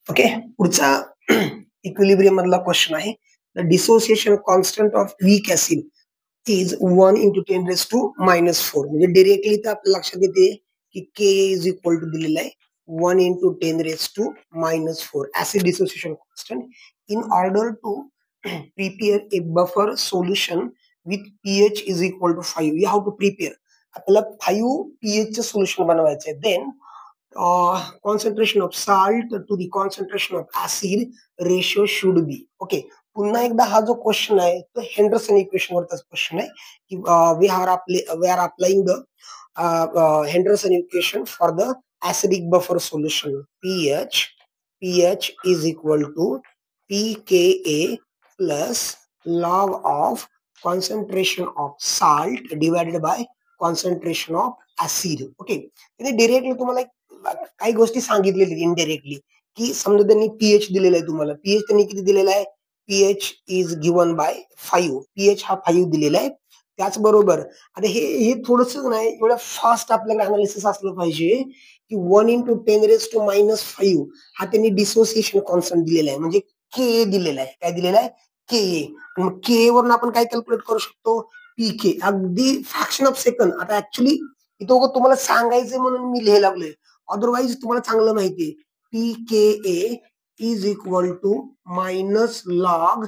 Okay. पुढचा equilibrium मधला question आहे. The dissociation constant of weak acid is 1 into 10 raised to -4. म्हणजे directly तर आपल्या लक्षात येते की के इज इक्वल टू दिलेला आहे 1 into 10 raised to -4 acid dissociation constant in order to prepare a buffer solution with pH is equal to 5. You have to prepare. आपल्याला 5 pH चे सोल्युशन बनवायचे आहे. Then concentration of salt to the concentration of acid ratio should be. Okay. पुन्हा एकदा हा जो question आहे तो हेंडरसन इक्वेशन वरचाच क्वेश्चन आहे की we are applying the Henderson equation for the acidic buffer solution. pH is equal to pKa plus log of concentration of salt divided by concentration of acid. Okay. Directly तुम्हाला काही गोष्टी सांगितलेल्या indirectly की समजा त्यांनी pH दिलेला आहे तुम्हाला. पीएच त्यांनी किती दिलेला आहे? PH is given by 5. PH हा 5 दिलेला आहे. त्याचबरोबर आता हे थोडस नाही एवढं फास्ट आपल्याला अनालिसिस असलं पाहिजे की 1 into 10 raised to -5 हा त्यांनी डिसोसिएशन कॉन्स्टंट दिलेला आहे. म्हणजे के दिलेला आहे. काय दिलेला आहे? के. मग के वरून आपण काय कॅल्क्युलेट करू शकतो? पीके. अगदी फ्रॅक्शन ऑफ सेकंड. आता ऍक्च्युली इथं तुम्हाला सांगायचं म्हणून मी लिहायला लागलोय. अदरवाईज तुम्हाला चांगलं माहितीये pK is equal to minus log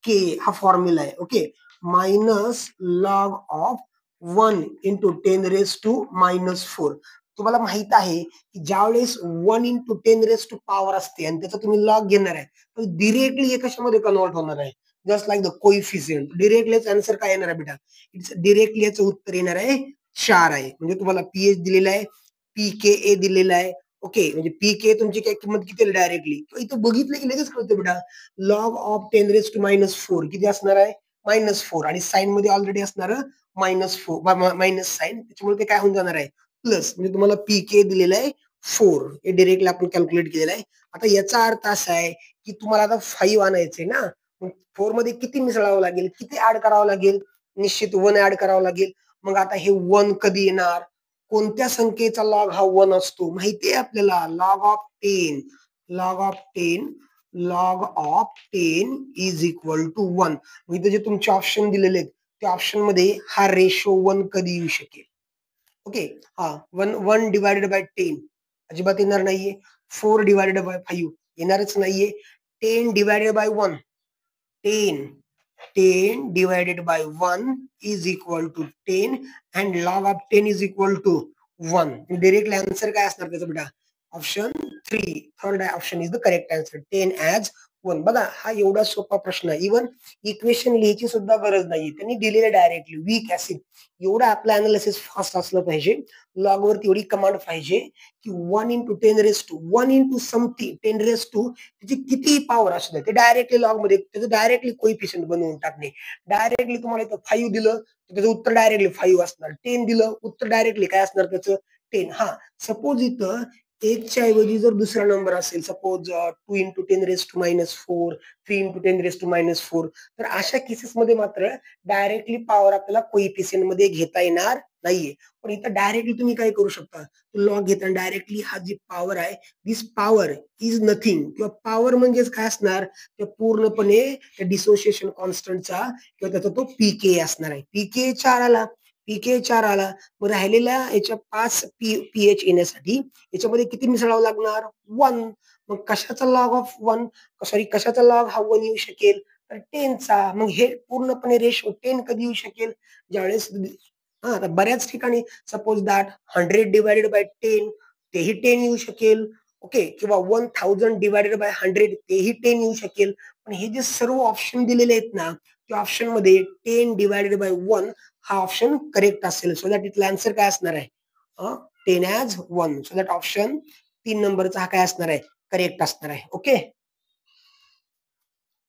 K हा फॉर्म्युला आहे. Okay. Minus log of 1 into 10 raised to -4. तुम्हाला माहित आहे की ज्यावेळेस 1 into 10 raised to पॉवर असते आणि त्याचा तुम्ही लॉग घेणार आहे तर डिरेक्टली हे कशामध्ये कन्वर्ट होणार आहे? Just like the coefficient. Directly answer काय येणार आहे बेटा? इट्स डिरेक्टली याचं उत्तर येणार आहे 4 आहे. म्हणजे तुम्हाला पीएच दिलेला आहे, पीके दिलेला आहे. ओके. म्हणजे पीके तुमची काय किंमत किती डायरेक्टली इथं बघितलं की लगेच कळतं बेटा. लॉग ऑफ 10 raised to -4 किती असणार आहे? -4 आणि साइन मध्ये ऑलरेडी असणार -4 मायनस साइन. त्याच्यामुळे ते काय होऊन जाणार आहे? प्लस. म्हणजे तुम्हाला पीके दिलेलं आहे 4. हे डिरेक्टली आपण कॅल्क्युलेट केलेलं आहे. आता याचा अर्थ असा आहे की तुम्हाला आता 5 आणायचंय ना. 4 मध्ये किती मिसळावं लागेल? किती ऍड करावं लागेल? निश्चित 1 ऍड करावं लागेल. मग आता हे 1 कधी येणार? कोणत्या संख्येचा लॉग हा 1 असतो? माहितीये आपल्याला. Log of 10. Log of 10. Log of 10 is equal to 1. इथे जे तुमचे ऑप्शन दिलेले आहेत त्या ऑप्शन मध्ये हा रेशो 1 कधी येऊ शकेल? ओके. हा 1 डिवायडेड बाय 10 अजिबात येणार नाहीये. 4 डिवायडेड बाय 5 येणारच नाहीये. 10 divided by 1 10 divided by 1 is equal to 10 and log of 10 is equal to 1. Directly answer काय असणार त्याचा बेटा? Option 3. Third option is the correct answer. 10 as 1. बघा हा एवढा सोपा प्रश्न आहे. इव्हन इक्वेशन लिहायची सुद्धा गरज नाही. त्यांनी दिलेलं डायरेक्टली वीक ऍसिड. एवढं आपलं अनालिसिस फास्ट असलं पाहिजे. लॉग वरती एवढी कमांड पाहिजे की 1 into 10 raised to 1 into something 10 raised to त्याची किती पॉवर असू दे ते डायरेक्टली लॉग मध्ये त्याचं डायरेक्टली कोइफिशियंट बनवून टाकणे. डायरेक्टली तुम्हाला इथं 5 दिलं तर त्याचं उत्तर डायरेक्टली 5 असणार. 10 दिलं उत्तर डायरेक्टली काय असणार त्याचं? 10. हा सपोज इथं 1 च्या ऐवजी जर दुसरा नंबर असेल suppose 2 into 10 raised to -4 3 into 10 raised to -4 तर अशा केसेस मध्ये मात्र डायरेक्टली पॉवर आपल्याला कोइफिशियंट मध्ये घेता येणार नाहीये. पण इथं डायरेक्टली तुम्ही काय करू शकता? लॉग घेताना डायरेक्टली हा जी पॉवर आहे दिस पॉवर इज नथिंग किंवा पॉवर म्हणजेच काय असणार? ते पूर्णपणे डिसोसिएशन कॉन्स्टंटचा किंवा त्याचा तो पीके असणार आहे. पीके 4 आला. पीके 4 आला. मग राहिलेल्या याच्या 5 पीएच येण्यासाठी याच्यामध्ये किती मिसळावं लागणार? 1. मग कशाचा लॉग ऑफ 1 सॉरी कशाचा लॉग हा 1 येऊ शकेल? तर 10 चा. मग हे पूर्णपणे रेशो 10 कधी येऊ शकेल? ज्यावेळेस आता बऱ्याच ठिकाणी सपोज दॅट 100 डिवायडेड बाय 10 तेही 10 येऊ शकेल. ओके. किंवा 1000 डिवायडेड बाय 100 तेही 10 येऊ शकेल. पण हे जे सर्व ऑप्शन दिलेले आहेत ना त्या ऑप्शन मध्ये 10 डिवायडेड बाय 1 हा ऑप्शन करेक्ट असेल. सो दॅट इथला आन्सर काय असणार आहे? 10 as 1. सो दॅट ऑप्शन 3 नंबरचा हा काय असणार आहे? करेक्ट असणार आहे. ओके.